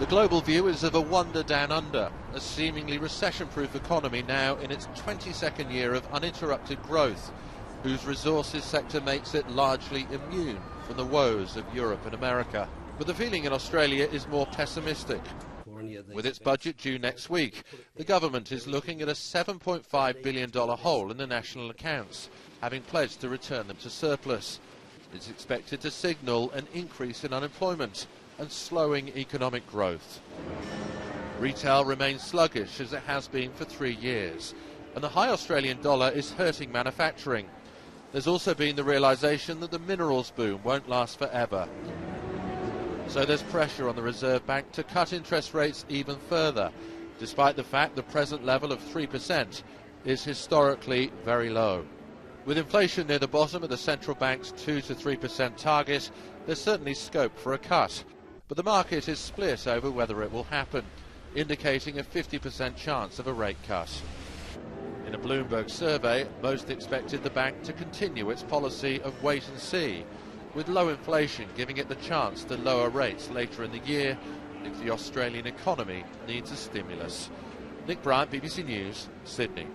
The global view is of a wonder down under, a seemingly recession-proof economy now in its 22nd year of uninterrupted growth, whose resources sector makes it largely immune from the woes of Europe and America. But the feeling in Australia is more pessimistic. With its budget due next week, the government is looking at a $7.5 billion hole in the national accounts, having pledged to return them to surplus. It's expected to signal an increase in unemployment and slowing economic growth. Retail remains sluggish as it has been for 3 years, and the high Australian dollar is hurting manufacturing. There's also been the realisation that the minerals boom won't last forever. So there's pressure on the Reserve Bank to cut interest rates even further, despite the fact the present level of 3% is historically very low. With inflation near the bottom of the central bank's 2 to 3% target, there's certainly scope for a cut. But the market is split over whether it will happen, indicating a 50% chance of a rate cut. In a Bloomberg survey, most expected the bank to continue its policy of wait and see, with low inflation giving it the chance to lower rates later in the year if the Australian economy needs a stimulus. Nick Bryant, BBC News, Sydney.